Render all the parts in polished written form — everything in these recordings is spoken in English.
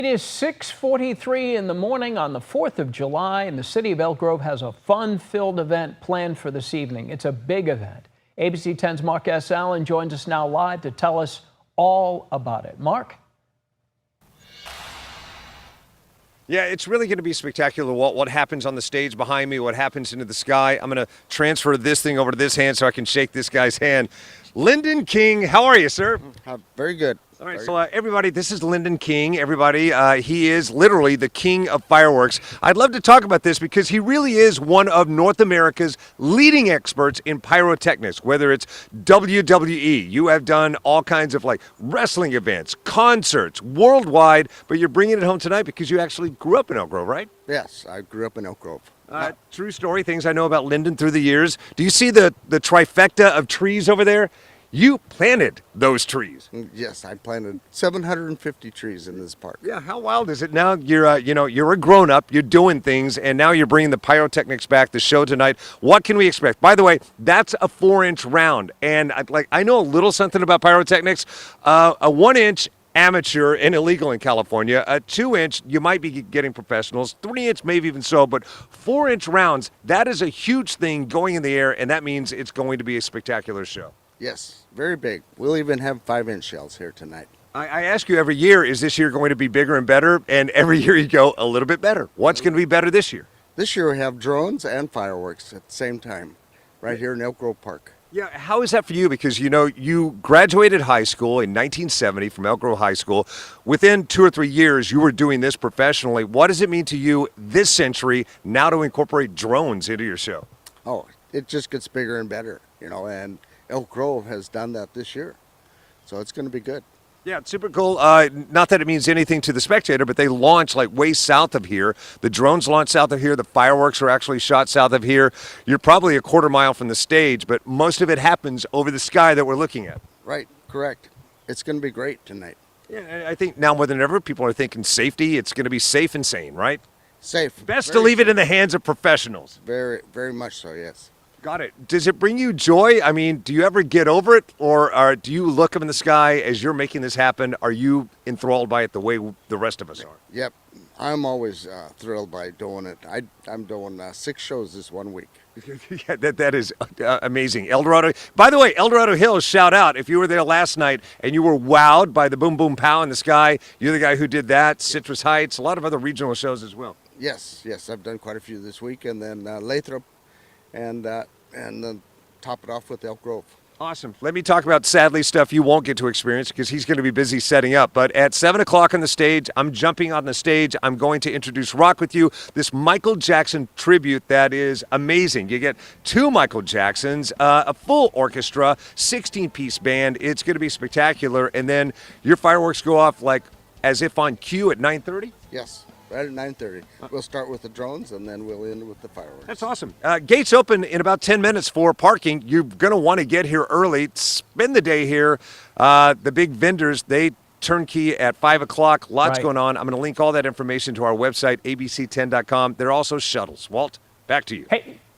It is 6:43 in the morning on the 4th of July, and the city of Elk Grove has a fun-filled event planned for this evening. It's a big event. ABC 10's Mark S joins us now live to tell us all about it. Mark? Yeah, it's really going to be spectacular what happens on the stage behind me, what happens into the sky. I'm going to transfer this thing over to this hand so I can shake this guy's hand. Lyndon King, how are you, sir? Very good. All right, so everybody, this is Lyndon King, everybody. He is literally the king of fireworks. I'd love to talk about this because he really is one of North America's leading experts in pyrotechnics, whether it's WWE. You have done all kinds of like wrestling events, concerts, worldwide, but you're bringing it home tonight because you actually grew up in Elk Grove, right? Yes, I grew up in Elk Grove. True story, things I know about Lyndon through the years. Do you see the trifecta of trees over there? You planted those trees. Yes, I planted 750 trees in this park. Yeah, how wild is it? Now you're a grown-up, you're doing things, and now you're bringing the pyrotechnics back, the show tonight. What can we expect? By the way, that's a 4-inch round, and I know a little something about pyrotechnics. A 1-inch amateur and illegal in California. A 2-inch, you might be getting professionals. 3-inch, maybe even so, but 4-inch rounds, that is a huge thing going in the air, and that means it's going to be a spectacular show. Yes, very big. We'll even have 5-inch shells here tonight. I ask you every year, is this year going to be bigger and better? And every year you go a little bit better. What's going to be better this year? This year we have drones and fireworks at the same time, right here in Elk Grove Park. Yeah, how is that for you? Because, you graduated high school in 1970 from Elk Grove High School. Within 2 or 3 years, you were doing this professionally. What does it mean to you this century now to incorporate drones into your show? Oh, it just gets bigger and better, and Elk Grove has done that this year. So it's going to be good. Yeah, it's super cool. Not that it means anything to the spectator, but they launch like way south of here. The drones launch south of here. The fireworks are actually shot south of here. You're probably a quarter mile from the stage, but most of it happens over the sky that we're looking at. Right, correct. It's going to be great tonight. Yeah, I think now more than ever, people are thinking safety. It's going to be safe and sane, right? Safe. Best to leave it in the hands of professionals. Very, very much so, yes. Got it. Does it bring you joy? I mean, do you ever get over it? Or do you look up in the sky as you're making this happen? Are you enthralled by it the way the rest of us are? Yep. I'm always thrilled by doing it. I'm doing 6 shows this 1 week. Yeah, that is amazing. El Dorado. By the way, El Dorado Hills, shout out. If you were there last night and you were wowed by the boom, boom, pow in the sky, you're the guy who did that. Citrus Heights, a lot of other regional shows as well. Yes. I've done quite a few this week. And then Lathrop. And then top it off with Elk Grove. Awesome. Let me talk about, sadly, stuff you won't get to experience because he's going to be busy setting up. But at 7 o'clock on the stage, I'm jumping on the stage. I'm going to introduce Rock with You, this Michael Jackson tribute that is amazing. You get 2 Michael Jacksons, a full orchestra, 16-piece band. It's going to be spectacular. And then your fireworks go off like as if on cue at 9:30? Yes. Right at 9:30. We'll start with the drones, and then we'll end with the fireworks. That's awesome. Gates open in about 10 minutes for parking. You're going to want to get here early. Spend the day here. The big vendors, they turnkey at 5 o'clock. Lots going on. I'm going to link all that information to our website, abc10.com. There are also shuttles. Walt, back to you.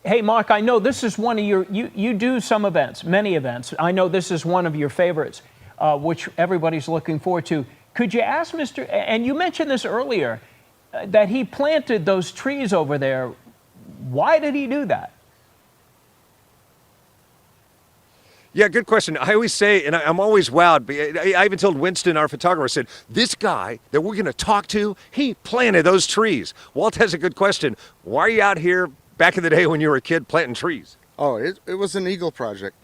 Hey, Mark, I know this is one of you do some events, many events. I know this is one of your favorites, which everybody's looking forward to. Could you ask Mr., and you mentioned this earlier, that he planted those trees over there. Why did he do that? Yeah, good question. I always say, and I'm always wowed, I even told Winston, our photographer, I said, this guy that we're going to talk to, he planted those trees. Walt has a good question. Why are you out here back in the day when you were a kid planting trees? Oh, it was an Eagle project.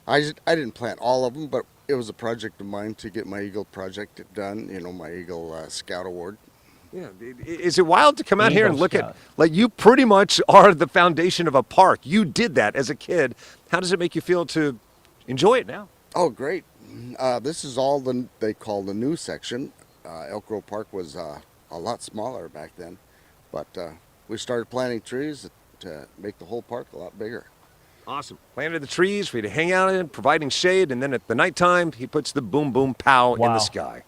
I didn't plant all of them, but it was a project of mine to get my Eagle project done, my Eagle Scout Award. Yeah, is it wild to come out here and look at, like, you pretty much are the foundation of a park. You did that as a kid. How does it make you feel to enjoy it now? Oh, great. This is all they call the new section. Elk Grove Park was a lot smaller back then, but we started planting trees to make the whole park a lot bigger. Awesome. Planted the trees for you to hang out in, providing shade, and then at the nighttime, he puts the boom, boom, pow in the sky.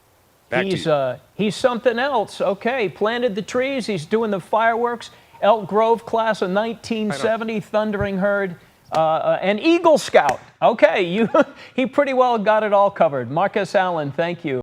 He's something else. Okay, planted the trees. He's doing the fireworks. Elk Grove class of 1970, Thundering Herd, an Eagle Scout. Okay, he pretty well got it all covered. Mark S. Allen, thank you.